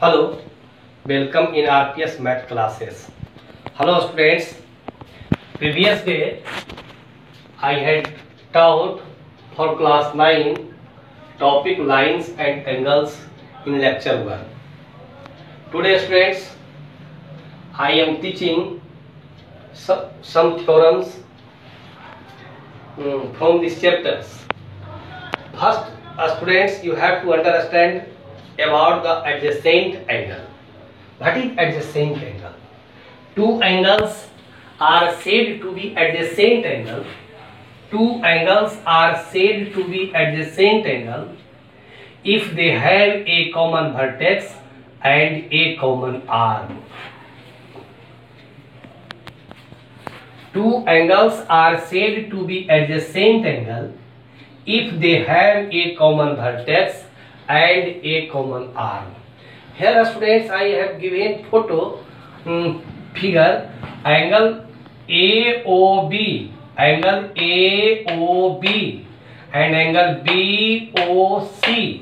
Hello, welcome in RPS math classes. Hello students, previous day I had taught for class 9 topic lines and angles in lecture 1. Today students, I am teaching some theorems from these chapters. First, students, you have to understand about the adjacent angle. What is adjacent angle? Two angles are said to be adjacent angle. Two angles are said to be adjacent angle if they have a common vertex and a common arm. Two angles are said to be adjacent angle if they have a common vertex and a common arm. Here students, I have given photo figure angle AOB, angle AOB and angle BOC.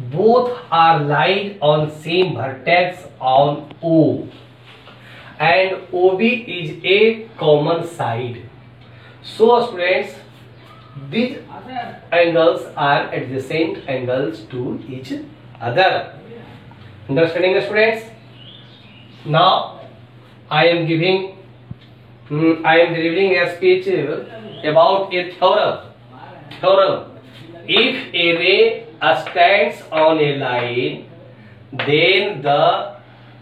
Both are laid on same vertex on O, and OB is a common side. So students, these angles are adjacent angles to each other. Understanding students? Now I am delivering a speech about a theorem. If a ray stands on a line, then the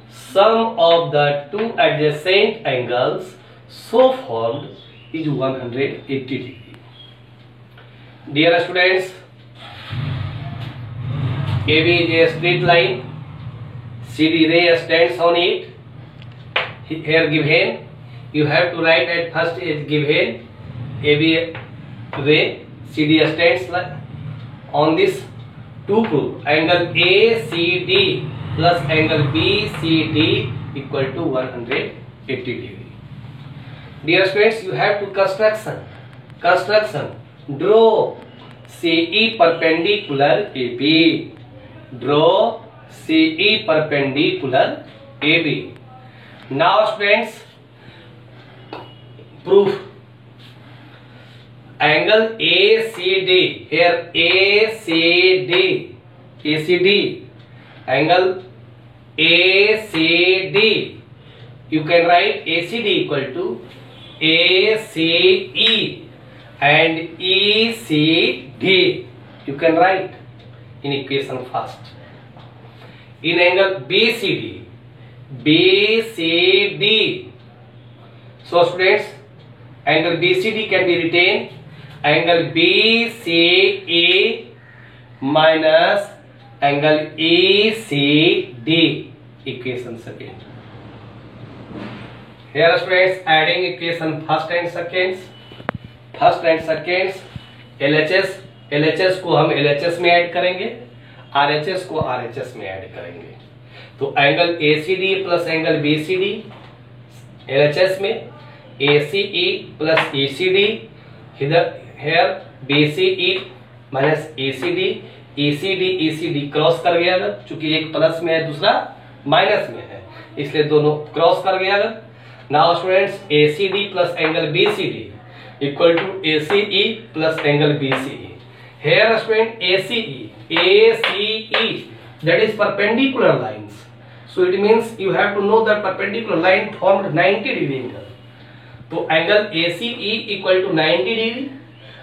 sum of the two adjacent angles so formed is 180 degree. Dear students, AB is a straight line, CD ray stands on it. Here given, you have to write at first is given AB ray, CD stands on this to prove angle ACD plus angle BCD equal to 180 degree. Dear students, you have to construction. Draw CE perpendicular AB. Draw CE perpendicular AB. Now students, proof. Angle ACD. Here ACD. Angle ACD. You can write ACD equal to ACE. And ECD you can write in equation first. In angle BCD, so students, angle BCD can be written angle BCE minus angle ECD, equation second. Here students, adding equation first and seconds, LHS को हम LHS में add करेंगे, RHS को RHS में add करेंगे. तो angle ACD plus angle BCD LHS में, ACE plus ECD, here BCE minus ECD cross कर गया अगर, चूंकि एक प्लस में है दूसरा माइनस में है, इसलिए दोनों क्रॉस कर गया अगर. Now students, ACD plus angle BCD equal to ACE plus angle BCE. Here student, ACE that is perpendicular lines. So it means you have to know that perpendicular line formed 90 degree angle. So angle ACE equal to 90 degree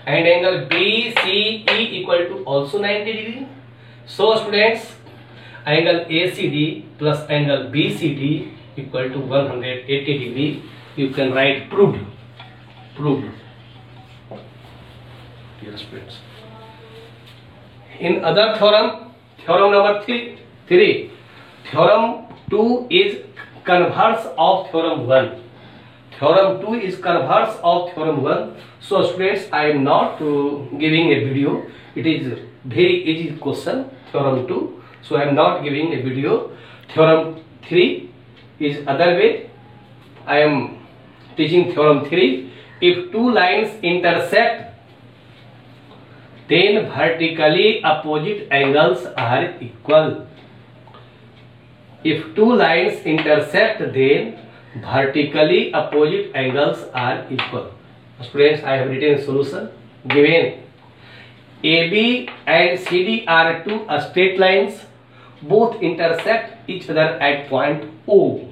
and angle BCE equal to also 90 degree. So students, angle ACD plus angle BCD equal to 180 degree. You can write proved. Dear students, in other theorem number 3, theorem 2 is converse of theorem 1. Theorem 2 is converse of theorem 1. So students, I am not giving a video. It is very easy question, theorem 2. So I am not giving a video. Theorem 3 is other way. I am teaching theorem 3. If two lines intersect, then vertically opposite angles are equal. if two lines intersect, then vertically opposite angles are equal. Students, I have written a solution. Given AB and CD are two straight lines, both intersect each other at point O.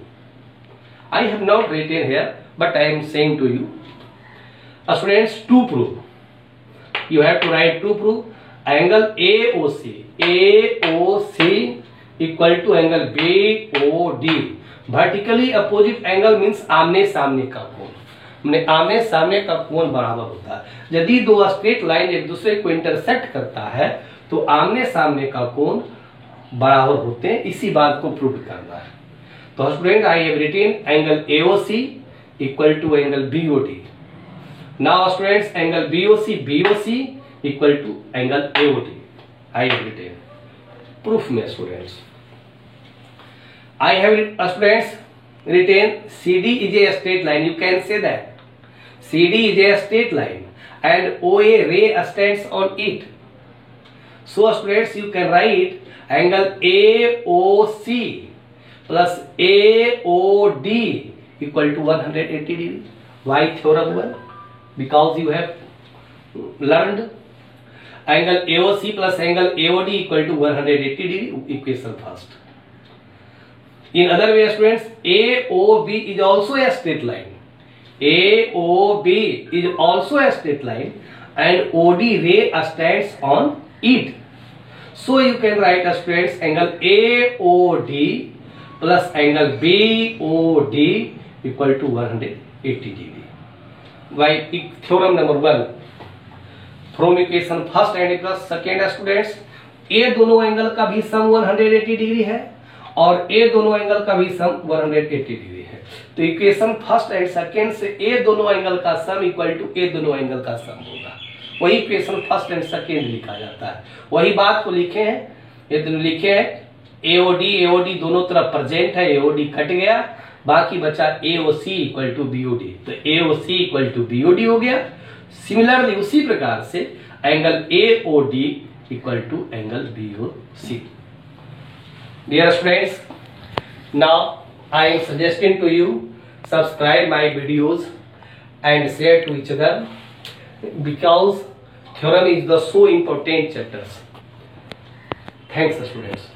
I have not written here, but I am saying to you. Students, to prove, you have to write to prove angle AOC equal to angle BOD. Vertically opposite angle means आमने सामने का कोण, आमने सामने का कोण बराबर होता है। यदि दो स्ट्रेट लाइन एक दूसरे को इंटरसेक्ट करता है तो आमने सामने का कोण बराबर होते हैं। इसी बात को प्रूव करना है। तो student, I have written angle AOC equal to angle BOD। Now students, angle BOC equal to angle AOD I have written. Proof में students, I have students written CD is a straight line. You can say that CD is a straight line and OA ray stands on it. So students, you can write angle AOC plus AOD equal to 180 degree. Why theorem 1? Because you have learned angle AOC plus angle AOD equal to 180 degree. Equation first. In other way, students, AOB is also a straight line. AOB is also a straight line and OD ray stands on it. So you can write, students, angle AOD plus angle BOD equal to 180 degree. By theorem number 1 from equation first and plus second, students, A दोनों angle का भी सम 180 degree है और A दोनों angle का भी सम 180 degree है। तो इक्वेशन फर्स्ट एंड सेकेंड से A दोनों एंगल का सम इक्वल टू A दोनों एंगल का सम होगा। वही इक्वेशन फर्स्ट एंड सेकेंड लिखा जाता है। वही बात को लिखे हैं, ये दोनों लिखे हैं AOD दोनों तरफ प्रेजेंट है, AOD कट गया, बाकी बचा AOC इक्वल टू BOD। तो AOC इक्वल टू BOD हो गया। सिमिलरली उसी प्रकार से angle AOD equal to angle BOC। Dear students, now I am suggesting to you subscribe my videos and share to each other because theorem is the so important chapters. Thanks students.